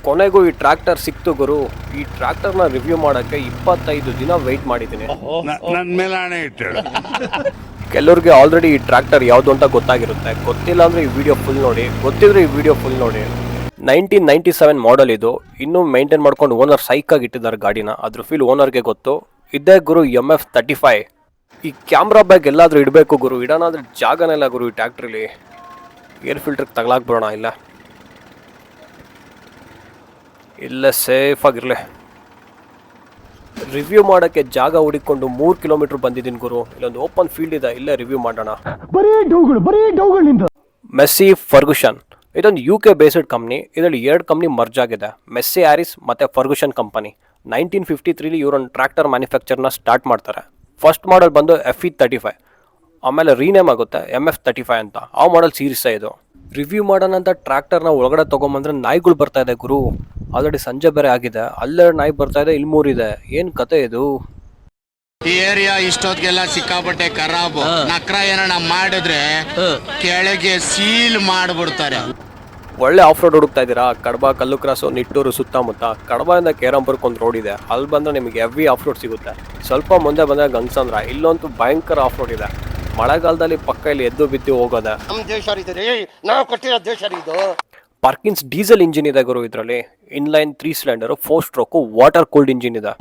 ಕೊನೆಗೂ ಈ ಟ್ರ್ಯಾಕ್ಟರ್ ಸಿಕ್ತು ಗುರು. ಈ ಟ್ರ್ಯಾಕ್ಟರ್ನ ರಿವ್ಯೂ ಮಾಡೋಕ್ಕೆ 25 ದಿನ ವೆಯ್ಟ್ ಮಾಡಿದ್ದೀನಿ. ಕೆಲವ್ರಿಗೆ ಆಲ್ರೆಡಿ ಈ ಟ್ರ್ಯಾಕ್ಟರ್ ಯಾವುದು ಅಂತ ಗೊತ್ತಾಗಿರುತ್ತೆ. ಗೊತ್ತಿಲ್ಲ ಅಂದರೆ ಈ ವಿಡಿಯೋ ಫುಲ್ ನೋಡಿ, ಗೊತ್ತಿದ್ರೆ ಈ ವಿಡಿಯೋ ಫುಲ್ ನೋಡಿ. 1997 ಮಾಡೆಲ್ ಇದು. ಇನ್ನೂ ಮೇಂಟೈನ್ ಮಾಡ್ಕೊಂಡು ಓನರ್ ಸೈಕಾಗಿ ಇಟ್ಟಿದ್ದಾರೆ ಗಾಡಿನ. ಅದ್ರ ಫೀಲ್ ಓನರ್ಗೆ ಗೊತ್ತು. ಇದೇ ಗುರು MF35. ಈ ಕ್ಯಾಮ್ರಾ ಬ್ಯಾಗ್ ಎಲ್ಲಾದರೂ ಇಡಬೇಕು ಗುರು, ಇಡೋಣ ಅಂದರೆ ಜಾಗನೇ ಇಲ್ಲ ಗುರು ಈ ಟ್ರ್ಯಾಕ್ಟ್ರಲ್ಲಿ. ಏರ್ ಫಿಲ್ಟ್ರಿಗೆ ತಗಲಾಕ್ಬಿಡೋಣ ಇಲ್ಲೇ ಸೇಫ್ ಆಗಿರಲಿ. ರಿವ್ಯೂ ಮಾಡೋಕ್ಕೆ ಜಾಗ ಹುಡುಕೊಂಡು 3 ಕಿಲೋಮೀಟರ್ ಬಂದಿದ್ದೀನಿ ಗುರು. ಇಲ್ಲೊಂದು ಓಪನ್ ಫೀಲ್ಡ್ ಇದೆ, ಇಲ್ಲೇ ರಿವ್ಯೂ ಮಾಡೋಣ. ಮೆಸ್ಸಿ ಫರ್ಗುಸನ್ ಇದೊಂದು UK ಬೇಸ್ಡ್ ಕಂಪ್ನಿ. ಇದರಲ್ಲಿ 2 ಕಂಪ್ನಿ ಮರ್ಜ್ ಆಗಿದೆ, ಮೆಸ್ಸಿ ಹ್ಯಾರಿಸ್ ಮತ್ತು ಫರ್ಗುಸನ್ ಕಂಪನಿ. 1953 ಇವರೊಂದು ಟ್ರ್ಯಾಕ್ಟರ್ ಮ್ಯಾನುಫ್ಯಾಕ್ಚರ್ನ ಸ್ಟಾರ್ಟ್ ಮಾಡ್ತಾರೆ. ಫಸ್ಟ್ ಮಾಡೆಲ್ ಬಂದು FE35, ಆಮೇಲೆ ರೀನೇಮ್ ಆಗುತ್ತೆ MF35 ಅಂತ. ಆ ಮಾಡೆಲ್ ಸೀರೀಸೇ ಇದು. ರಿವ್ಯೂ ಮಾಡೋಣ ಅಂತ ಟ್ರ್ಯಾಕ್ಟರ್ನ ಒಳಗಡೆ ತೊಗೊಂಬಂದ್ರೆ ನಾಯಿಗಳು ಬರ್ತಾ ಇದೆ ಗುರು. ಆಲ್ರೆಡಿ ಸಂಜೆ ಬೇರೆ ಆಗಿದೆ, ಅಲ್ಲೇ ನಾಯಿ ಬರ್ತಾ ಇದೆ, ಇಲ್ಲಿ 3 ಇದೆ. ಏನು ಕತೆ ಇದು? ಈ ಏರಿಯಾ ಇಷ್ಟೊತ್ತಿಗೆಲ್ಲ ಸಿಕ್ಕಾಪಟ್ಟೆ ಖರಾಬ್. ನಕ್ರ ಏನಣ್ಣ ಮಾಡಿದ್ರೆ ಕೆಳಗೆ ಸೀಲ್ ಮಾಡ್ಬಿಡ್ತಾರೆ. ಒಳ್ಳೆ ಆಫ್ ರೋಡ್ ಹುಡುಕ್ತಾ ಇದ್ದೀರಾ? ಕಡಬ, ಕಲ್ಲು ಕ್ರಾಸು, ನಿಟ್ಟೂರು ಸುತ್ತಮುತ್ತ. ಕಡಬದಿಂದ ಕೇರಂಪುರಕ್ಕೆ ಒಂದು ರೋಡ್ ಇದೆ, ಅಲ್ಲಿ ಬಂದರೆ ನಿಮಗೆ ಹೆವಿ ಆಫ್ ರೋಡ್ ಸಿಗುತ್ತೆ. ಸ್ವಲ್ಪ ಮುಂದೆ ಬಂದರೆ ಗಂಗಸಂದ್ರ, ಇಲ್ಲೊಂದು ಭಯಂಕರ ಆಫ್ ರೋಡ್ ಇದೆ. ಮಳೆಗಾಲದಲ್ಲಿ ಪಕ್ಕ ಇಲ್ಲಿ ಎದ್ದು ಬಿದ್ದು ಹೋಗೋದೆ. ಪಾರ್ಕಿನ್ಸ್ ಡೀಸೆಲ್ ಇಂಜಿನ್ ಇದೆ ಗುರು ಇದರಲ್ಲಿ. Inline 3 cylinder 4 stroke water cooled engine ಇದೆ.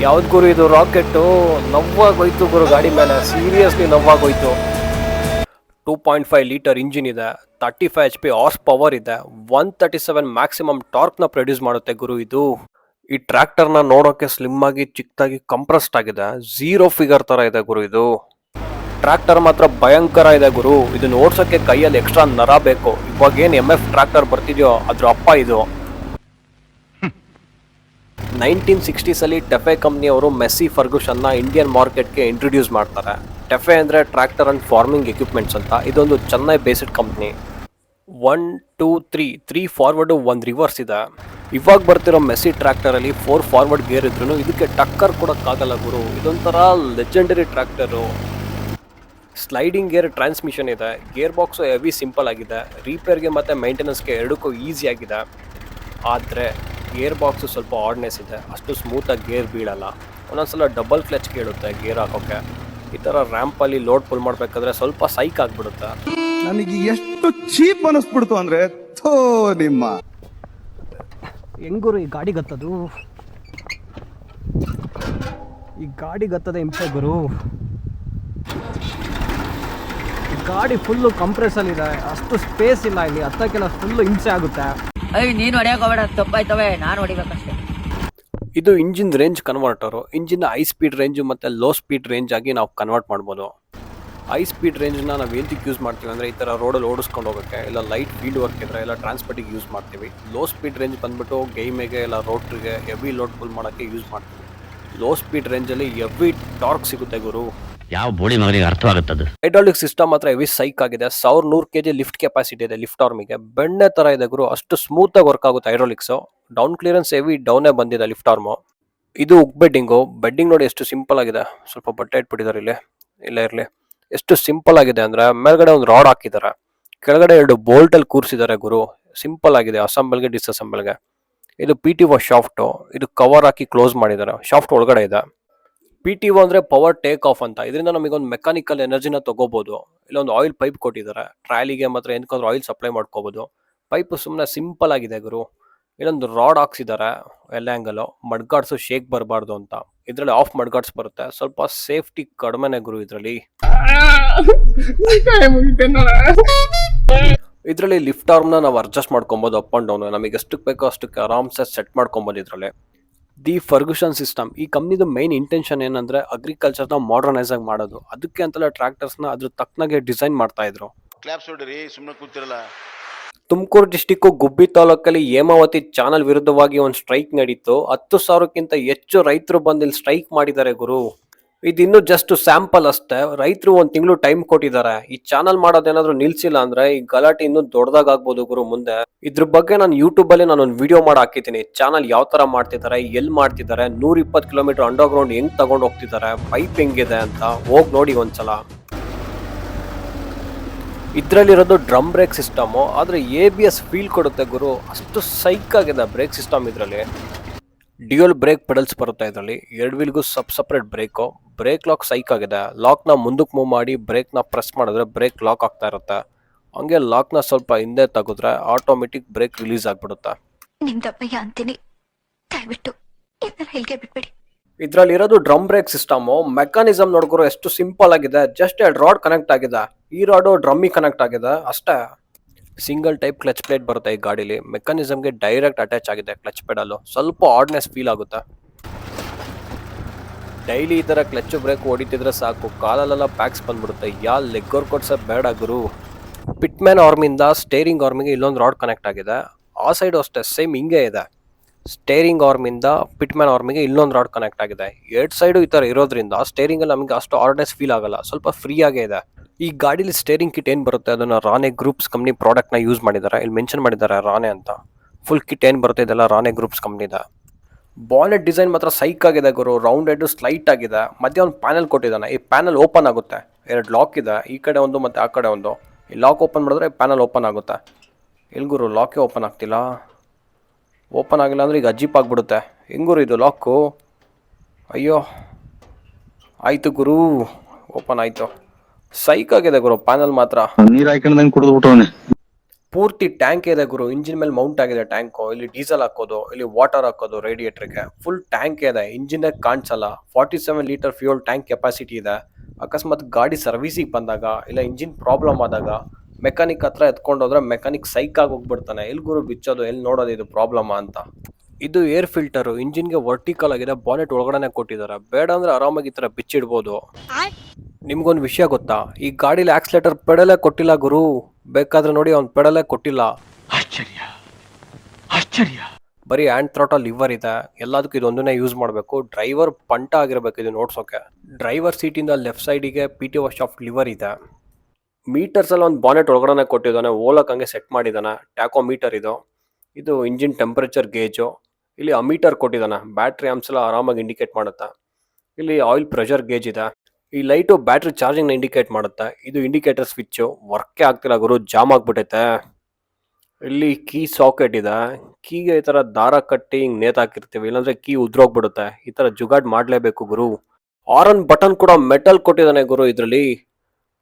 ಯಾವ್ದು ಗುರು ಇದು? ರಾಕೆಟ್ಟು ನವ್ವಾಗೋಯ್ತು ಗುರು ಗಾಡಿ ಮೇಲೆ, ಸೀರಿಯಸ್ಲಿ ನವ್ವಾಗೋಯ್ತು. 2.5 ಲೀಟರ್ ಇಂಜಿನ್ ಇದೆ, 35 HP ಹಾರ್ಸ್ ಪವರ್ ಇದೆ, 137 ಮ್ಯಾಕ್ಸಿಮಮ್ ಟಾರ್ಕ್ನ ಪ್ರೊಡ್ಯೂಸ್ ಮಾಡುತ್ತೆ ಗುರು ಇದು. ಈ ಟ್ರ್ಯಾಕ್ಟರ್ನ ನೋಡೋಕೆ ಸ್ಲಿಮ್ ಆಗಿ ಚಿಕ್ಕದಾಗಿ ಕಂಪ್ರೆಸ್ಡ್ ಆಗಿದೆ, 0 ಫಿಗರ್ ಥರ ಇದೆ ಗುರು ಇದು. ಟ್ರ್ಯಾಕ್ಟರ್ ಮಾತ್ರ ಭಯಂಕರ ಇದೆ ಗುರು. ಇದನ್ನ ಓಡ್ಸೋಕ್ಕೆ ಕೈಯಲ್ಲಿ ಎಕ್ಸ್ಟ್ರಾ ನರ ಬೇಕು. ಇವಾಗ ಏನು MF ಟ್ರ್ಯಾಕ್ಟರ್ ಬರ್ತಿದೆಯೋ ಅದ್ರ ಅಪ್ಪ ಇದು. 1960s ಟೆಫೆ ಕಂಪ್ನಿಯವರು ಮೆಸ್ಸಿ ಫರ್ಗುಸನ್ನ ಇಂಡಿಯನ್ ಮಾರ್ಕೆಟ್ಗೆ ಇಂಟ್ರೊಡ್ಯೂಸ್ ಮಾಡ್ತಾರೆ. ಟೆಫೆ ಅಂದರೆ ಟ್ರ್ಯಾಕ್ಟರ್ ಅಂಡ್ ಫಾರ್ಮಿಂಗ್ ಎಕ್ವಿಪ್ಮೆಂಟ್ಸ್ ಅಂತ. ಇದೊಂದು ಚೆನ್ನೈ ಬೇಸ್ಡ್ ಕಂಪ್ನಿ. 1 2 3 ಫಾರ್ವರ್ಡು 1 ರಿವರ್ಸ್ ಇದೆ. ಇವಾಗ ಬರ್ತಿರೋ ಮೆಸ್ಸಿ ಟ್ರ್ಯಾಕ್ಟರಲ್ಲಿ 4 ಫಾರ್ವರ್ಡ್ ಗೇರ್ ಇದ್ರೂ ಇದಕ್ಕೆ ಟಕ್ಕರ್ ಕೊಡೋಕ್ಕಾಗಲ್ಲ ಗುರು. ಇದೊಂಥರ legendary tractor. Sliding gear transmission ಇದೆ. ಗೇರ್ ಬಾಕ್ಸು ಹೆವಿ ಸಿಂಪಲ್ ಆಗಿದೆ. ರಿಪೇರ್ಗೆ ಮತ್ತು ಮೇಂಟೆನೆನ್ಸ್ಗೆ ಎರಡಕ್ಕೂ ಈಸಿ ಆಗಿದೆ. ಆದರೆ ಗೇರ್ ಬಾಕ್ಸು ಸ್ವಲ್ಪ ಆಡ್ನೆಸ್ ಇದೆ, ಅಷ್ಟು ಸ್ಮೂತಾಗಿ ಗೇರ್ ಬೀಳಲ್ಲ. ಒಂದೊಂದ್ಸಲ ಡಬಲ್ ಕ್ಲಚ್ ಕೇಳುತ್ತೆ ಗೇರ್ ಹಾಕೋಕ್ಕೆ. ಈ ಥರ ರ್ಯಾಂಪಲ್ಲಿ ಲೋಡ್ ಪುಲ್ ಮಾಡಬೇಕಾದ್ರೆ ಸ್ವಲ್ಪ ಸೈಕ್ ಆಗಿಬಿಡುತ್ತೆ. ನನಗೆ ಎಷ್ಟು ಚೀಪ್ ಅನ್ನಿಸ್ಬಿಡ್ತು ಅಂದರೆ ನಿಮ್ಮ ಹೆಂಗುರು ಈ ಗಾಡಿ ಗತ್ತದು? ಈ ಗಾಡಿ ಗತ್ತದ ಹಿಂಸೆ ಗುರು. ಗಾಡಿ ಫುಲ್ಲು ಕಂಪ್ರೆಸಲ್ಲಿದೆ, ಅಷ್ಟು ಸ್ಪೇಸ್ ಇಲ್ಲ ಇಲ್ಲಿ, ಹತ್ತಕ್ಕೆಲ್ಲ ಫುಲ್ಲು ಹಿಂಸೆ ಆಗುತ್ತೆ. ನೀನು ಹೊಡೆಯಕ್ಕೆ ಹೋಗಬೇಡ, ತಪ್ಪಾಯ್ತವೆ, ನಾನು ಹೊಡಿಬೇಕಷ್ಟೇ. ಇದು engine range converter. Engine high speed range ಮತ್ತು ಲೋ ಸ್ಪೀಡ್ ರೇಂಜ್ ಆಗಿ ನಾವು ಕನ್ವರ್ಟ್ ಮಾಡ್ಬೋದು. ಹೈ ಸ್ಪೀಡ್ ರೇಂಜ್ನ ನಾವು ಏನಕ್ಕೆ ಯೂಸ್ ಮಾಡ್ತೀವಿ ಅಂದರೆ ಈ ಥರ ರೋಡಲ್ಲಿ ಓಡಿಸ್ಕೊಂಡು ಹೋಗೋಕ್ಕೆ, ಇಲ್ಲ ಲೈಟ್ ಫೀಲ್ಡ್ ವರ್ಕ್ ಇದ್ದರೆ ಎಲ್ಲ ಟ್ರಾನ್ಸ್ಪೋರ್ಟಿಗೆ ಯೂಸ್ ಮಾಡ್ತೀವಿ. ಲೋ ಸ್ಪೀಡ್ ರೇಂಜ್ ಬಂದುಬಿಟ್ಟು ಗೇಮಿಗೆ ಇಲ್ಲ ರೋಟ್ರಿಗೆ ಹೆವಿ ಲೋಡ್ ಫುಲ್ ಮಾಡೋಕ್ಕೆ ಯೂಸ್ ಮಾಡ್ತೀವಿ. ಲೋ ಸ್ಪೀಡ್ ರೇಂಜಲ್ಲಿ ಹೆವಿ ಟಾರ್ಕ್ ಸಿಗುತ್ತೆ ಗುರು. ಯಾವ ಬೋಳಿ ಮಗನಿಗೆ ಅರ್ಥವಾಗುತ್ತದೆ. ಹೈಡ್ರಾಲಿಕ್ ಸಿಸ್ಟಮ್ ಮಾತ್ರ ಹೆವಿ ಸೈಕ್ ಆಗಿದೆ. 1100 kg ಲಿಫ್ಟ್ ಕೆಪಾಸಿಟಿ ಇದೆ. ಲಿಫ್ಟ್ ಆರ್ಮಿಗೆ ಬೆಣ್ಣೆ ಥರ ಇದೆ ಗುರು, ಅಷ್ಟು ಸ್ಮೂತಾಗಿ ವರ್ಕ್ ಆಗುತ್ತೆ ಹೈಡ್ರಾಲಿಕ್ಸು. ಡೌನ್ ಕ್ಲಿಯರೆನ್ಸ್ ಹೆವಿ ಡೌನೇ ಬಂದಿದೆ ಲಿಫ್ಟ್ ಆರ್ಮು. ಇದು ಉಕ್ ಬೆಡ್ಡಿಂಗು. ಬೆಡ್ಡಿಂಗ್ ನೋಡಿ ಎಷ್ಟು ಸಿಂಪಲ್ ಆಗಿದೆ. ಸ್ವಲ್ಪ ಬಟ್ಟೆ ಇಟ್ಬಿಟ್ಟಿದ್ದಾರೆ ಇಲ್ಲೇ ಇರಲಿ. ಎಷ್ಟು ಸಿಂಪಲ್ ಆಗಿದೆ ಅಂದರೆ ಮೇಲ್ಗಡೆ ಒಂದು ರಾಡ್ ಹಾಕಿದ್ದಾರೆ, ಕೆಳಗಡೆ 2 ಬೋಲ್ಟಲ್ಲಿ ಕೂರಿಸಿದ್ದಾರೆ ಗುರು. ಸಿಂಪಲ್ ಆಗಿದೆ ಅಸೆಂಬಲ್ಗೆ ಡಿಸ್ಅಸೆಂಬಲ್ಗೆ. ಇದು PTO ಶಾಫ್ಟು. ಇದು ಕವರ್ ಹಾಕಿ ಕ್ಲೋಸ್ ಮಾಡಿದ್ದಾರೆ. ಶಾಫ್ಟ್ ಒಳಗಡೆ ಇದೆ. PTO ಅಂದರೆ ಪವರ್ ಟೇಕ್ ಆಫ್ ಅಂತ. ಇದರಿಂದ ನಮಗೊಂದು ಮೆಕ್ಯಾನಿಕಲ್ ಎನರ್ಜಿನ ತೊಗೋಬೋದು. ಇಲ್ಲೊಂದು ಆಯಿಲ್ ಪೈಪ್ ಕೊಟ್ಟಿದ್ದಾರೆ, ಟ್ರಾಲಿಗೆ ಮಾತ್ರ ಏನಕ್ಕಾದ್ರೂ ಆಯಿಲ್ ಸಪ್ಲೈ ಮಾಡ್ಕೋಬೋದು. ಪೈಪ್ ಸುಮ್ಮನೆ ಸಿಂಪಲ್ ಆಗಿದೆ ಗುರು. ಇಲ್ಲೊಂದು ರಾಡ್ ಹಾಕ್ಸಿದ್ದಾರೆ ಎಲ್ಲ ಆ್ಯಂಗಲು, ಮಡ್ಗಾಡ್ಸು ಶೇಕ್ ಬರಬಾರ್ದು ಅಂತ. ಇದರಲ್ಲಿ ಆಫ್ ಮಡ್ಗಾಡ್ಸ್ ಬರುತ್ತೆ. ಸ್ವಲ್ಪ ಸೇಫ್ಟಿ ಕಡಿಮೆನೆ ಗುರು ಇದರಲ್ಲಿ. ಇದರಲ್ಲಿ ಲಿಫ್ಟ್ ಆರ್ಮ್ನ ನಾವು ಅಡ್ಜಸ್ಟ್ ಮಾಡ್ಕೊಬೋದು ಅಪ್ ಆ್ಯಂಡ್ ಡೌನ್. ನಮಗೆ ಎಷ್ಟಕ್ಕೆ ಬೇಕೋ ಅಷ್ಟಕ್ಕೆ ಆರಾಮ್ಸೆ ಸೆಟ್ ಮಾಡ್ಕೊಬೋದು ಇದರಲ್ಲಿ. ದಿ ಫರ್ಗುಸನ್ ಸಿಸ್ಟಮ್ ಈ ಕಂಪ್ನಿದು ಮೈನ್ ಇಂಟೆನ್ಷನ್ ಏನಂದರೆ ಅಗ್ರಿಕಲ್ಚರ್ನ ಮಾಡರ್ನೈಸ್ ಆಗಿ ಮಾಡೋದು. ಅದಕ್ಕೆ ಅಂತೆಲ್ಲ ಟ್ರ್ಯಾಕ್ಟರ್ಸ್ನ ಅದ್ರ ತಕ್ಕನಾಗೆ ಡಿಸೈನ್ ಮಾಡ್ತಾ ಇದ್ರು. ತುಮಕೂರು ಡಿಸ್ಟಿಕ್ಕು ಗುಬ್ಬಿ ತಾಲೂಕಲ್ಲಿ ಹೇಮಾವತಿ ಚಾನಲ್ ವಿರುದ್ಧವಾಗಿ ಒಂದು ಸ್ಟ್ರೈಕ್ ನಡೀತು. 10,000ಕ್ಕಿಂತ ಹೆಚ್ಚು ರೈತರು ಬಂದು ಇಲ್ಲಿ ಸ್ಟ್ರೈಕ್ ಮಾಡಿದ್ದಾರೆ ಗುರು. ಇದಿನ್ನೂ ಜಸ್ಟ್ ಸ್ಯಾಂಪಲ್ ಅಷ್ಟೇ. ರೈತರು 1 ತಿಂಗಳು ಟೈಮ್ ಕೊಟ್ಟಿದ್ದಾರೆ. ಈ ಚಾನಲ್ ಮಾಡೋದೇನಾದ್ರೂ ನಿಲ್ಸಿಲ್ಲ ಅಂದ್ರೆ ಈ ಗಲಾಟೆ ಇನ್ನೂ ದೊಡ್ಡದಾಗ್ಬೋದು ಗುರು ಮುಂದೆ. ಇದ್ರ ಬಗ್ಗೆ ನಾನು ಯೂಟ್ಯೂಬ್ ಅಲ್ಲಿ ಒಂದು ವಿಡಿಯೋ ಮಾಡಿ ಹಾಕಿದ್ದೀನಿ. ಚಾನಲ್ ಯಾವ ತರ ಮಾಡ್ತಿದ್ದಾರೆ, ಎಲ್ಲಿ ಮಾಡ್ತಿದ್ದಾರೆ, 120 ಕಿಲೋಮೀಟರ್ ಅಂಡರ್ ಗ್ರೌಂಡ್ ಹೆಂಗ್ ತಗೊಂಡು ಹೋಗ್ತಿದ್ದಾರೆ, ಪೈಪ್ ಹೆಂಗಿದೆ ಅಂತ ಹೋಗಿ ನೋಡಿ ಒಂದ್ಸಲ. ಇದರಲ್ಲಿರೋದು ಡ್ರಮ್ ಬ್ರೇಕ್ ಸಿಸ್ಟಮು, ಆದರೆ ABS ಫೀಲ್ ಕೊಡುತ್ತೆ ಗುರು, ಅಷ್ಟು ಸೈಕ್ ಆಗಿದೆ ಬ್ರೇಕ್ ಸಿಸ್ಟಮ್ ಇದರಲ್ಲಿ. ಡ್ಯೂಯಲ್ ಬ್ರೇಕ್ ಪೆಡಲ್ಸ್ ಬರುತ್ತೆ ಇದರಲ್ಲಿ, ಎರಡು ವೀಲ್ಗೂ ಸಪ್ರೇಟ್ ಬ್ರೇಕು. ಬ್ರೇಕ್ ಲಾಕ್ ಸೈಕ್ ಆಗಿದೆ. ಲಾಕ್ನ ಮುಂದಕ್ಕೆ ಮೂವ್ ಮಾಡಿ ಬ್ರೇಕ್ನ ಪ್ರೆಸ್ ಮಾಡಿದ್ರೆ ಬ್ರೇಕ್ ಲಾಕ್ ಆಗ್ತಾ ಇರುತ್ತೆ. ಹಂಗೆ ಲಾಕ್ನ ಸ್ವಲ್ಪ ಹಿಂದೆ ತೆಗೆದ್ರೆ ಆಟೋಮೆಟಿಕ್ ಬ್ರೇಕ್ ರಿಲೀಸ್ ಆಗಿಬಿಡುತ್ತೆ. ನಿಮ್ದಪ್ಪಯ್ಯ ಅಂತೀನಿ, ದಯವಿಟ್ಟು ಇದನ್ನ ಹೇಳಿಗೆ ಬಿಟ್ಬಿಡಿ. ಇದರಲ್ಲಿ ಇರೋದು ಡ್ರಮ್ ಬ್ರೇಕ್ ಸಿಸ್ಟಮು. ಮೆಕ್ಯಾನಿಸಮ್ ನೋಡ್ಕೊರೋ ಎಷ್ಟು ಸಿಂಪಲ್ ಆಗಿದೆ. ಜಸ್ಟ್ 2 ರಾಡ್ ಕನೆಕ್ಟ್ ಆಗಿದೆ. ಈ ರಾಡು ಡ್ರಮ್ಮಿಗೆ ಕನೆಕ್ಟ್ ಆಗಿದೆ ಅಷ್ಟೇ. ಸಿಂಗಲ್ ಟೈಪ್ ಕ್ಲಚ್ ಪ್ಲೇಟ್ ಬರುತ್ತೆ ಈ ಗಾಡೀಲಿ. ಮೆಕ್ಯಾನಿಸಮ್ಗೆ ಡೈರೆಕ್ಟ್ ಅಟ್ಯಾಚ್ ಆಗಿದೆ ಕ್ಲಚ್ ಪೆಡಲು. ಸ್ವಲ್ಪ ಆಡ್ನೆಸ್ ಫೀಲ್ ಆಗುತ್ತೆ. ಡೈಲಿ ಈ ಥರ ಕ್ಲಚ್ ಬ್ರೇಕ್ ಹೊಡಿತಿದ್ರೆ ಸಾಕು, ಕಾಲಲ್ಲೆಲ್ಲ ಪ್ಯಾಕ್ಸ್ ಬಂದ್ಬಿಡುತ್ತೆ. ಲೆಗ್ ವರ್ಕೌಟ್ಸೇ ಬೇಡ ಗುರು. ಪಿಟ್ಮ್ಯಾನ್ ಆರ್ಮಿಂದ ಸ್ಟೇರಿಂಗ್ ಆರ್ಮಿಗೆ ಇಲ್ಲೊಂದು ರಾಡ್ ಕನೆಕ್ಟ್ ಆಗಿದೆ. ಆ ಸೈಡು ಅಷ್ಟೇ ಸೇಮ್ ಹಿಂಗೆ ಇದೆ. ಸ್ಟೇರಿಂಗ್ ಆರ್ಮಿಂದ ಪಿಟ್ಮ್ಯಾನ್ ಆರ್ಮಿಗೆ ಇಲ್ಲೊಂದು ರಾಡ್ ಕನೆಕ್ಟ್ ಆಗಿದೆ. 2 ಸೈಡು ಈ ಥರ ಇರೋದ್ರಿಂದ ಸ್ಟೇರಿಂಗಲ್ಲಿ ನಮಗೆ ಅಷ್ಟು ಆರ್ಡ್ನೆಸ್ ಫೀಲ್ ಆಗಲ್ಲ, ಸ್ವಲ್ಪ ಫ್ರೀ ಆಗೇ ಇದೆ. ಈ ಗಾಡೀಲಿ ಸ್ಟೇರಿಂಗ್ ಕಿಟ್ ಏನು ಬರುತ್ತೆ ಅದನ್ನು ರಾನೆ ಗ್ರೂಪ್ಸ್ ಕಂಪ್ನಿ ಪ್ರಾಡಕ್ಟ್ನ ಯೂಸ್ ಮಾಡಿದ್ದಾರೆ. ಇಲ್ಲಿ ಮೆನ್ಷನ್ ಮಾಡಿದ್ದಾರೆ ರಾನೆ ಅಂತ. ಫುಲ್ ಕಿಟ್ ಏನು ಬರುತ್ತೆ ಇದೆಲ್ಲ ರಾನೆ ಗ್ರೂಪ್ಸ್ ಕಂಪ್ನಿದ. ಬಾನೆಟ್ ಡಿಸೈನ್ ಮಾತ್ರ ಸೈಕ್ ಆಗಿದೆ ಗುರು. ರೌಂಡ್ ಹೆಡ್ ಸ್ಲೈಟ್ ಆಗಿದೆ. ಮಧ್ಯೆ ಒಂದು ಪ್ಯಾನಲ್ ಕೊಟ್ಟಿದ್ದಾನೆ. ಈ ಪ್ಯಾನಲ್ ಓಪನ್ ಆಗುತ್ತೆ. 2 ಲಾಕ್ ಇದೆ, ಈ ಕಡೆ ಒಂದು ಮತ್ತು ಆ ಕಡೆ ಒಂದು. ಈ ಲಾಕ್ ಓಪನ್ ಮಾಡಿದ್ರೆ ಪ್ಯಾನಲ್ ಓಪನ್ ಆಗುತ್ತೆ. ಎಲ್ಲಿ ಗುರು ಲಾಕೇ ಓಪನ್ ಆಗ್ತಿಲ್ಲ. ಓಪನ್ ಆಗಿಲ್ಲ ಅಂದರೆ ಈಗ ಅಜೀಪ್ ಆಗಿಬಿಡುತ್ತೆ. ಹೆಂಗುರು ಇದು ಲಾಕು? ಅಯ್ಯೋ ಆಯಿತು ಗುರು, ಓಪನ್ ಆಯಿತು. ಸೈಕ್ ಆಗಿದೆ ಗುರು ಪ್ಯಾನಲ್ ಮಾತ್ರ. ನೀರ್ ಹಾಕೊಂಡಂಗೆ ಕುಡಿದು ಬಿಟ್ಟವನೆ. ಪೂರ್ತಿ ಟ್ಯಾಂಕ್ ಇದೆ ಗುರು. ಇಂಜಿನ್ ಮೇಲೆ ಮೌಂಟ್ ಆಗಿದೆ ಟ್ಯಾಂಕು. ಇಲ್ಲಿ ಡೀಸೆಲ್ ಹಾಕೋದು, ಇಲ್ಲಿ ವಾಟರ್ ಹಾಕೋದು ರೇಡಿಯೇಟರ್ಗೆ. ಫುಲ್ ಟ್ಯಾಂಕ್ ಇದೆ. ಇಂಜಿನ್ ಕಾಣಿಸಲ್ಲ. 47 ಲೀಟರ್ ಫ್ಯೂಲ್ ಟ್ಯಾಂಕ್ ಕೆಪಾಸಿಟಿ ಇದೆ. ಅಕಸ್ಮಾತ್ ಗಾಡಿ ಸರ್ವಿಸಿಗೆ ಬಂದಾಗ ಇಲ್ಲ ಇಂಜಿನ್ ಪ್ರಾಬ್ಲಮ್ ಆದಾಗ ಮೆಕ್ಯಾನಿಕ್ ಹತ್ರ ಎತ್ಕೊಂಡೋದ್ರೆ ಮೆಕ್ಯಾನಿಕ್ ಸೈಕ್ ಆಗಿ ಹೋಗ್ಬಿಡ್ತಾನೆ. ಎಲ್ಲಿ ಗುರು ಬಿಚ್ಚೋದು, ಎಲ್ಲಿ ನೋಡೋದು ಇದು ಪ್ರಾಬ್ಲಮ್ ಅಂತ. ಇದು ಏರ್ ಫಿಲ್ಟರು. ಇಂಜಿನ್ಗೆ ವರ್ಟಿಕಲ್ ಆಗಿದೆ. ಬಾನೆಟ್ ಒಳಗಡೆ ಕೊಟ್ಟಿದ್ದಾರೆ. ಬೇಡ ಅಂದರೆ ಆರಾಮಾಗಿ ಈ ಥರ ಬಿಚ್ಚಿಡ್ಬೋದು. ನಿಮ್ಗೊಂದು ವಿಷಯ ಗೊತ್ತಾ, ಈ ಗಾಡೀಲಿ ಆಕ್ಸಿಲೇಟರ್ ಪೆಡಲೇ ಕೊಟ್ಟಿಲ್ಲ ಗುರು. ಬೇಕಾದ್ರೆ ನೋಡಿ ಅವ್ನು ಪೆಡಲೇ ಕೊಟ್ಟಿಲ್ಲ. ಆಶ್ಚರ್ಯ. ಬರೀ ಹ್ಯಾಂಡ್ ಥ್ರಾಟಲ್ ಲಿವರ್ ಇದೆ. ಎಲ್ಲದಕ್ಕೂ ಇದೊಂದನ್ನೇ ಯೂಸ್ ಮಾಡಬೇಕು. ಡ್ರೈವರ್ ಪಂಟ ಆಗಿರ್ಬೇಕು ಇದು ನೋಡ್ಸೋಕೆ. ಡ್ರೈವರ್ ಸೀಟಿಂದ ಲೆಫ್ಟ್ ಸೈಡಿಗೆ PTO ಶಾಫ್ಟ್ ಲಿವರ್ ಇದೆ. ಮೀಟರ್ಸ್ ಎಲ್ಲ ಒಂದು ಬಾನೆಟ್ ಒಳಗಡೆ ಕೊಟ್ಟಿದ್ದಾನೆ. ಓಲಕ್ಕೆ ಹಂಗೆ ಸೆಟ್ ಮಾಡಿದ್ದಾನೆ. ಟ್ಯಾಕೋ ಮೀಟರ್ ಇದು ಇಂಜಿನ್ ಟೆಂಪರೇಚರ್ ಗೇಜು. ಇಲ್ಲಿ ಅಮೀಟರ್ ಕೊಟ್ಟಿದ್ದಾನೆ. ಬ್ಯಾಟ್ರಿ ಆಮ್ಸ್ ಎಲ್ಲ ಆರಾಮಾಗಿ ಇಂಡಿಕೇಟ್ ಮಾಡುತ್ತೆ. ಇಲ್ಲಿ ಆಯಿಲ್ ಪ್ರೆಷರ್ ಗೇಜ್ ಇದೆ. ಈ ಲೈಟು ಬ್ಯಾಟ್ರಿ ಚಾರ್ಜಿಂಗ್ನ ಇಂಡಿಕೇಟ್ ಮಾಡುತ್ತೆ. ಇದು ಇಂಡಿಕೇಟರ್ ಸ್ವಿಚ್ಚು. ವರ್ಕೇ ಆಗ್ತಿಲ್ಲ ಗುರು, ಜಾಮ್ ಆಗ್ಬಿಟ್ಟೈತೆ. ಇಲ್ಲಿ ಕೀ ಸಾಕೆಟ್ ಇದೆ. ಕೀಗೆ ಈ ಥರ ದಾರ ಕಟ್ಟಿ ಹಿಂಗೆ ನೇತಾಕಿರ್ತೀವಿ, ಇಲ್ಲಾಂದ್ರೆ ಕೀ ಉದ್ರೋಗ್ಬಿಡುತ್ತೆ. ಈ ಥರ ಜುಗಾಡ್ ಮಾಡಲೇಬೇಕು ಗುರು. ಆರನ್ ಬಟನ್ ಕೂಡ ಮೆಟಲ್ ಕೊಟ್ಟಿದ್ದಾನೆ ಗುರು ಇದರಲ್ಲಿ.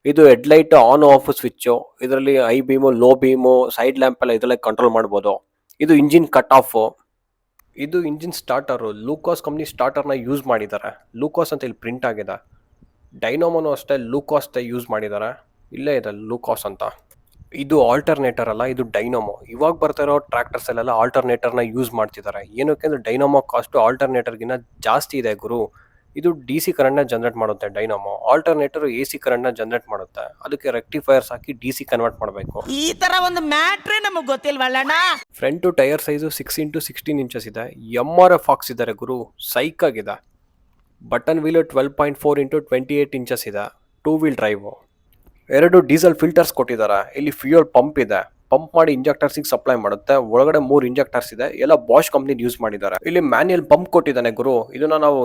ಇದು ಹೆಡ್ಲೈಟ್ ಆನ್ ಆಫ್ ಸ್ವಿಚ್ಚು. ಇದರಲ್ಲಿ I beam, low beam, side lamp ಎಲ್ಲ ಇದರಲ್ಲೇ ಕಂಟ್ರೋಲ್ ಮಾಡ್ಬೋದು. ಇದು ಇಂಜಿನ್ ಕಟ್ ಆಫು. ಇದು engine starter. Lucas company ಸ್ಟಾರ್ಟರ್ನ use ಮಾಡಿದ್ದಾರೆ. ಲೂಕಾಸ್ ಅಂತ ಇಲ್ಲಿ ಪ್ರಿಂಟ್ ಆಗಿದೆ. ಡೈನೋಮೋನು ಅಷ್ಟೇ ಲೂಕಾಸ್ ಯೂಸ್ ಮಾಡಿದ್ದಾರೆ. ಇಲ್ಲೇ ಇದೆ ಲೂಕಾಸ್ ಅಂತ. ಇದು ಆಲ್ಟರ್ನೇಟರ್ ಅಲ್ಲ, ಇದು ಡೈನೋಮೋ. ಇವಾಗ ಬರ್ತಾ ಇರೋ ಟ್ರ್ಯಾಕ್ಟರ್ಸಲ್ಲೆಲ್ಲ ಆಲ್ಟರ್ನೇಟರ್ನ ಯೂಸ್ ಮಾಡ್ತಿದ್ದಾರೆ. ಏನಕ್ಕೆ ಅಂದರೆ ಡೈನೋಮೋ ಕಾಸ್ಟು ಆಲ್ಟರ್ನೇಟರ್ಗಿನ್ನ ಜಾಸ್ತಿ ಇದೆ ಗುರು. ಇದು DC ಕರೆಂಟ್ನ ಜನರೇಟ್ ಮಾಡುತ್ತೆ ಡೈನೋಮೋ. ಆಲ್ಟರ್ನೇಟರ್ AC ಕರೆಂಟ್ನ ಜನರೇಟ್ ಮಾಡುತ್ತೆ. ಅದಕ್ಕೆ ರೆಕ್ಟಿಫೈರ್ಸ್ ಹಾಕಿ DC ಕನ್ವರ್ಟ್ ಮಾಡಬೇಕು. ಈ ತರ ಒಂದು ಮ್ಯಾಟ್ರೇ ನಮಗೆ ಗೊತ್ತಿಲ್ವಲ್ಲಣ್ಣ. Front tyre size 6x16 inches ಇದೆ. MRF ಹಾಕ್ಸಿದ್ದಾರೆ ಗುರು, ಸೈಕ್ ಆಗಿದೆ. ಬಟನ್ ವೀಲು 12.4x28 ಇಂಚಸ್ ಇದೆ. 2 ವೀಲ್ ಡ್ರೈವು. 2 ಡೀಸೆಲ್ ಫಿಲ್ಟರ್ಸ್ ಕೊಟ್ಟಿದ್ದಾರೆ. ಇಲ್ಲಿ ಫ್ಯೂಯಲ್ ಪಂಪ್ ಇದೆ. ಪಂಪ್ ಮಾಡಿ ಇಂಜೆಕ್ಟರ್ಸಿಗೆ ಸಪ್ಲೈ ಮಾಡುತ್ತೆ. ಒಳಗಡೆ 3 ಇಂಜೆಕ್ಟರ್ಸ್ ಇದೆ. ಎಲ್ಲ ಬಾಷ್ ಕಂಪ್ನಿ ಯೂಸ್ ಮಾಡಿದ್ದಾರೆ. ಇಲ್ಲಿ ಮ್ಯಾನ್ಯಲ್ ಪಂಪ್ ಕೊಟ್ಟಿದ್ದಾನೆ ಗುರು. ಇದನ್ನ ನಾವು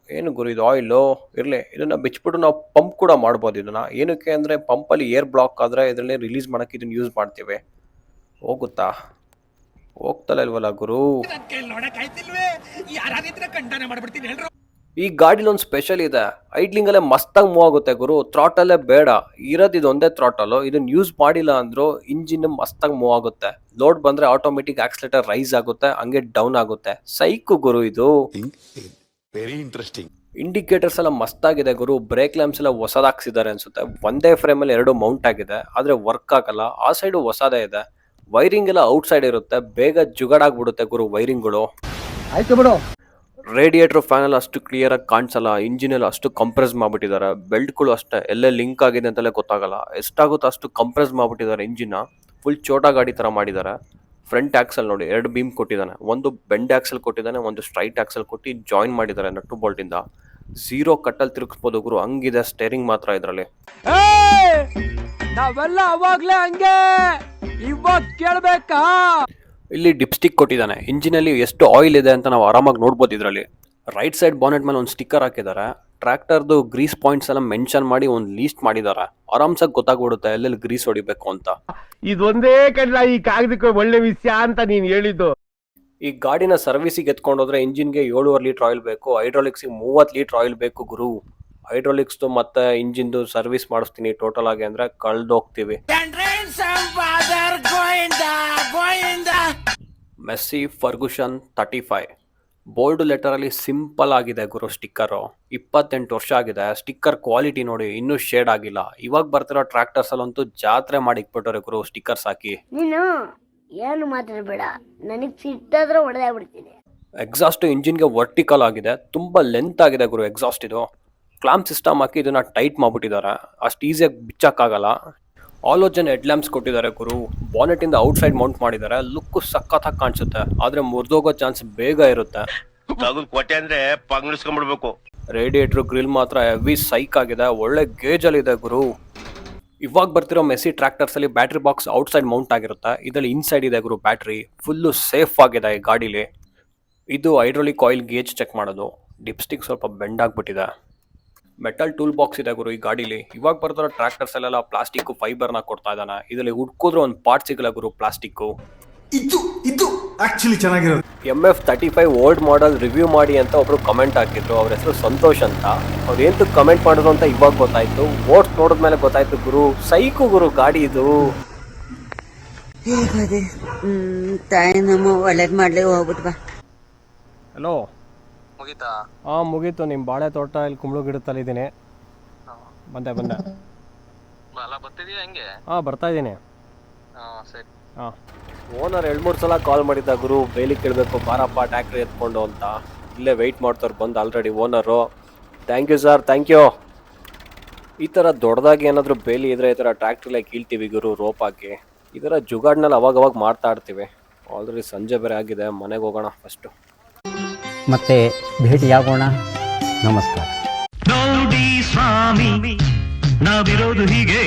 ಏನು ಗುರು ಇದು ಆಯಿಲು ಇರಲಿ, ಇದನ್ನ ಬಿಚ್ಬಿಟ್ಟು ನಾವು ಪಂಪ್ ಕೂಡ ಮಾಡ್ಬೋದು. ಇದನ್ನ ಏನಕ್ಕೆ ಅಂದರೆ ಪಂಪಲ್ಲಿ ಏರ್ ಬ್ಲಾಕ್ ಆದರೆ ಇದರಲ್ಲಿ ರಿಲೀಸ್ ಮಾಡೋಕ್ಕೆ ಇದನ್ನ ಯೂಸ್ ಮಾಡ್ತೀವಿ. ಹೋಗುತ್ತಾ? ಹೋಗ್ತಲ್ಲ ಇಲ್ವಲ್ಲ ಗುರು. ಈ ಗಾಡಿಲಿ ಒಂದು ಸ್ಪೆಷಲ್ ಇದೆ. ಐಡ್ಲಿಂಗಲ್ಲೇ ಮಸ್ತಾಗಿ ಮೂವ್ ಆಗುತ್ತೆ ಗುರು. ಥ್ರಾಟಲ್ಲೇ ಬೇಡ, ಇರೋದು ಇದೊಂದೇ ಥ್ರಾಟಲು. ಇದನ್ನ ಯೂಸ್ ಮಾಡಿಲ್ಲ ಅಂದ್ರೂ ಇಂಜಿನ್ ಮಸ್ತಾಗಿ ಮೂವ್ ಆಗುತ್ತೆ. ಲೋಡ್ ಬಂದರೆ ಆಟೋಮೆಟಿಕ್ ಆಕ್ಸಿಲೇಟರ್ ರೈಸ್ ಆಗುತ್ತೆ, ಹಂಗೆ ಡೌನ್ ಆಗುತ್ತೆ. ಸೈಕು ಗುರು ಇದು. Very interesting. ಇಂಡಿಕೇಟರ್ಸ್ ಎಲ್ಲ ಮಸ್ತಾಗಿದೆ ಗುರು. ಬ್ರೇಕ್ ಲ್ಯಾಂಪ್ಸ್ ಎಲ್ಲ ಹೊಸದಾಕ್ಸಿದ್ದಾರೆ ಅನ್ಸುತ್ತೆ. ಒಂದೇ ಫ್ರೇಮಲ್ಲಿ 2 ಮೌಂಟ್ ಆಗಿದೆ, ಆದರೆ ವರ್ಕ್ ಆಗಲ್ಲ. ಆ ಸೈಡು ಹೊಸದೇ ಇದೆ. ವೈರಿಂಗ್ ಎಲ್ಲ ಔಟ್ ಸೈಡ್ ಇರುತ್ತೆ. ಬೇಗ ಜುಗಾಡಾಗ್ಬಿಡುತ್ತೆ ಗುರು ವೈರಿಂಗ್ಗಳು. ಆಯ್ತು ಬಿಡು. ರೇಡಿಯೇಟರ್ ಫ್ಯಾನ್ ಅಷ್ಟು ಕ್ಲಿಯರ್ ಆಗಿ ಕಾಣಿಸಲ್ಲ. ಇಂಜಿನ್ ಎಲ್ಲ ಅಷ್ಟು ಕಂಪ್ರೆಸ್ ಮಾಡ್ಬಿಟ್ಟಿದ್ದಾರೆ. ಬೆಲ್ಟ್ಗಳು ಅಷ್ಟೇ ಎಲ್ಲೇ ಲಿಂಕ್ ಆಗಿದೆ ಅಂತಲೇ ಗೊತ್ತಾಗಲ್ಲ. ಎಷ್ಟಾಗುತ್ತೋ ಅಷ್ಟು ಕಂಪ್ರೆಸ್ ಮಾಡ್ಬಿಟ್ಟಿದ್ದಾರೆ ಇಂಜಿನ್ನ. ಫುಲ್ ಚೋಟಾ ಗಾಡಿ ಥರ ಮಾಡಿದ್ದಾರೆ. ಫ್ರಂಟ್ ಆಕ್ಸಲ್ ನೋಡಿ 2 ಬೀಮ್ ಕೊಟ್ಟಿದ್ದಾನೆ. ಒಂದು ಬೆಂಡ್ ಆಕ್ಸಲ್ ಕೊಟ್ಟಿದ್ದಾನೆ, ಒಂದು ಸ್ಟ್ರೈಟ್ ಆಕ್ಸಲ್ ಕೊಟ್ಟು ಜಾಯಿನ್ ಮಾಡಿದ್ದಾರೆ ನಟ್ಟು ಬೋಲ್ಟಿಂದ. 0 ಕಟ್ಟಲ್ಲಿ ತಿರುಗಿಸ್ಬೋದು ಗುರು, ಹಂಗಿದೆ ಸ್ಟೇರಿಂಗ್ ಮಾತ್ರ ಇದರಲ್ಲಿ. ನಾವೆಲ್ಲ ಅವಾಗ್ಲೇ ಹಂಗೆ, ಇವಾಗ ಕೇಳ್ಬೇಕಾ? ಇಲ್ಲಿ ಡಿಪ್ಸ್ಟಿಕ್ ಕೊಟ್ಟಿದ್ದಾನೆ. ಇಂಜಿನಲ್ಲಿ ಎಷ್ಟು ಆಯಿಲ್ ಇದೆ ಅಂತ ನಾವು ಆರಾಮಾಗಿ ನೋಡ್ಬೋದು ಇದರಲ್ಲಿ. ರೈಟ್ ಸೈಡ್ ಬಾನೆಟ್ ಮೇಲೆ ಒಂದು ಸ್ಟಿಕ್ಕರ್ ಹಾಕಿದ್ದಾರೆ. ಟ್ರ್ಯಾಕ್ಟರ್ದು ಗ್ರೀಸ್ ಪಾಯಿಂಟ್ಸ್ ಎಲ್ಲ ಮೆನ್ಷನ್ ಮಾಡಿ ಒಂದು ಲೀಸ್ಟ್ ಮಾಡಿದ್ದಾರೆ. ಆರಾಮ್ಸಾಗಿ ಗೊತ್ತಾಗ್ಬಿಡುತ್ತೆ ಎಲ್ಲೆಲ್ಲಿ ಗ್ರೀಸ್ ಹೊಡಿಬೇಕು ಅಂತ. ಇದೊಂದೇ ಕಡ್ಲ ಈ ಕಾಗದಕ್ಕೆ ಒಳ್ಳೆ ವಿಷಯ ಅಂತ ನೀನ್ ಹೇಳಿದ್ದು. ಈ ಗಾಡಿನ ಸರ್ವಿಸಿಗೆ ಎತ್ಕೊಂಡೋದ್ರೆ ಇಂಜಿನ್ಗೆ 7.5 ಲೀಟರ್ ಆಯಿಲ್ ಬೇಕು, ಹೈಡ್ರಾಲಿಕ್ಸ್ಗೆ 30 ಲೀಟರ್ ಆಯಿಲ್ ಬೇಕು ಗುರು. ಹೈಡ್ರಾಲಿಕ್ಸ್ದು ಮತ್ತೆ ಇಂಜಿನ್ದು ಸರ್ವಿಸ್ ಮಾಡಿಸ್ತೀನಿ ಟೋಟಲ್ ಆಗಿ ಅಂದ್ರೆ ಕಳ್ದೋಗ್ತೀವಿ. ಮೆಸ್ಸಿ ಫರ್ಗುಸನ್ 35 ಬೋಲ್ಡ್ ಲೆಟರಲ್ಲಿ ಸಿಂಪಲ್ ಆಗಿದೆ ಗುರು. ಸ್ಟಿಕ್ಕರು 28 ವರ್ಷ ಆಗಿದೆ. ಸ್ಟಿಕ್ಕರ್ ಕ್ವಾಲಿಟಿ ನೋಡಿ, ಇನ್ನೂ ಶೇಡ್ ಆಗಿಲ್ಲ. ಇವಾಗ ಬರ್ತಿರೋ ಟ್ರ್ಯಾಕ್ಟರ್ಸ್ ಅಲ್ಲಂತೂ ಜಾತ್ರೆ ಮಾಡಿ ಇಕ್ಬಿಟ್ಟವ್ರೆ ಗುರು ಸ್ಟಿಕ್ಕರ್ಸ್ ಹಾಕಿ. ನೀನು ಏನು ಮಾತಾಡಬೇಡ, ನನಗೆ ಸಿಟ್ಟಾದ್ರೆ ಹೊಡೆದೇ ಬಿಡ್ತೀನಿ. ಎಕ್ಸಾಸ್ಟ್ ಇಂಜಿನ್ಗೆ ವರ್ಟಿಕಲ್ ಆಗಿದೆ, ತುಂಬಾ ಲೆಂತ್ ಆಗಿದೆ ಗುರು ಎಕ್ಸಾಸ್ಟ್. ಇದು ಕ್ಲಾಂಪ್ ಸಿಸ್ಟಮ್ ಹಾಕಿ ಇದನ್ನ ಟೈಟ್ ಮಾಡ್ಬಿಟ್ಟಿದ್ದಾರೆ, ಅಷ್ಟು ಈಸಿಯಾಗಿ ಬಿಚ್ಚಕ್ಕಾಗಲ್ಲ. ಆಲೋಜನ್ ಹೆಡ್ ಲ್ಯಾಂಪ್ಸ್ ಕೊಟ್ಟಿದ್ದಾರೆ ಗುರು. ಬಾನೆಟ್ ಇಂದ ಔಟ್ ಸೈಡ್ ಮೌಂಟ್ ಮಾಡಿದ್ದಾರೆ. ಲುಕ್ ಸಖತ್ತಾಗಿ ಕಾಣಿಸುತ್ತೆ, ಆದ್ರೆ ಮುರಿದೋಗೋ ಚಾನ್ಸ್ ಬೇಗ ಇರುತ್ತೆ. ಕೊಟ್ಟೆ ಅಂದ್ರೆ ಪಂಗಿಸ್ಕೊಂಡ್ಬಿಡ್ಬೇಕು. ರೇಡಿಯೇಟರ್ ಗ್ರಿಲ್ ಮಾತ್ರ ಹೆವಿ ಸೈಕ್ ಆಗಿದೆ, ಒಳ್ಳೆ ಗೇಜ್ ಅಲ್ಲಿ ಇದೆ ಗುರು. ಇವಾಗ ಬರ್ತಿರೋ ಮೆಸ್ಸಿ ಟ್ರ್ಯಾಕ್ಟರ್ಸ್ ಅಲ್ಲಿ battery box out side Mount ಆಗಿರುತ್ತೆ, ಇದರಲ್ಲಿ ಇನ್ಸೈಡ್ ಇದೆ ಗುರು ಬ್ಯಾಟ್ರಿ. ಫುಲ್ಲು ಸೇಫ್ ಆಗಿದೆ ಈ ಗಾಡಿಲಿ. ಇದು ಹೈಡ್ರಾಲಿಕ್ ಆಯಿಲ್ ಗೇಜ್ ಚೆಕ್ ಮಾಡೋದು. ಡಿಪ್ಸ್ಟಿಕ್ ಸ್ವಲ್ಪ ಬೆಂಡ್ ಆಗ್ಬಿಟ್ಟಿದೆ. ಮೆಟಲ್ ಟೂಲ್ ಬಾಕ್ಸ್ ಇದೆ ಗುರು ಈ ಗಾಡಿಲಿ. ಇವಾಗ ಬರ್ತಿರೋ ಟ್ರ್ಯಾಕ್ಟರ್ಸ್ ಅಲ್ಲೆಲ್ಲ ಪ್ಲಾಸ್ಟಿಕ್ ಫೈಬರ್ನ ಕೊಡ್ತಾ ಇದ್ದಾನೆ. ಇದರಲ್ಲಿ ಹುಡ್ಕೋದ್ರೆ ಒಂದು ಪಾರ್ಟ್ ಸಿಗಲ್ಲ ಗುರು ಪ್ಲಾಸ್ಟಿಕ್. ಇದು ಆಕ್ಚುಲಿ ಚೆನ್ನಾಗಿರೋದು. MF35 ಓಲ್ಡ್ ಮಾಡೆಲ್ ರಿವ್ಯೂ ಮಾಡಿ ಅಂತ ಒಬ್ರು ಕಮೆಂಟ್ ಹಾಕಿದ್ರು. ಅವ್ರ ಹೆಸರು ಸಂತೋಷ್ ಅಂತ. ಅವ್ರು ಏನು ಕಮೆಂಟ್ ಮಾಡಿದ್ರು ಅಂತ ಇವಾಗ ಗೊತ್ತಾಯ್ತು. ಓಟ್ಸ್ ನೋಡಿದ್ಮೇಲೆ ಗೊತ್ತಾಯ್ತು ಗುರು. ಸೈಕು ಗುರು ಗಾಡಿ ಇದು. ತಾಯಿ ನಮ್ಮ ಒಳ್ಳೇದ್ ಮಾಡ್ಲಿ, ಹೋಗ್ಬಿಟ್ ಬಾ. ಹಲೋ, ಮುಗೀತಾ? ಹಾಂ ಮುಗೀತು. ನಿಮ್ಮ ಬಾಳೆ ತೋಟ ಇಲ್ಲಿ ಕುಂಬಳು ಗಿಡದಲ್ಲಿ ಇದ್ದೀನಿ. ಬಂದೆ ಹಾಂ ಬರ್ತಾ ಇದ್ದೀನಿ. ಹಾಂ ಓನರ್ 2-3 ಸಲ ಕಾಲ್ ಮಾಡಿದ್ದ ಗುರು, ಬೇಲಿ ಕೇಳಬೇಕು ಬಾರಪ್ಪ ಟ್ಯಾಕ್ಟ್ರಿ ಎತ್ಕೊಂಡು ಅಂತ. ಇಲ್ಲೇ ವೆಯ್ಟ್ ಮಾಡ್ತಾರೆ ಬಂದು already owner. Thank you sir, thank you. ಈ ಥರ ದೊಡ್ಡದಾಗಿ ಏನಾದರೂ ಬೇಲಿ ಇದ್ರೆ ಈ ಥರ ಟ್ರ್ಯಾಕ್ಟ್ರಿಲೇ ಕೀಳ್ತೀವಿ ಗುರು ರೋಪ್ ಹಾಕಿ. ಈ ಥರ ಜುಗಾಡ್ನಲ್ಲಿ ಅವಾಗ ಮಾಡ್ತಾ ಇರ್ತೀವಿ. ಆಲ್ರೆಡಿ ಸಂಜೆ ಬೇರೆ ಆಗಿದೆ, ಮನೆಗೆ ಹೋಗೋಣ ಫಸ್ಟು. ಮತ್ತೆ ಭೇಟಿಯಾಗೋಣ. ನಮಸ್ಕಾರ. ನೋಡಿ ಸ್ವಾಮಿ, ನಾವಿರೋದು ಹೀಗೆ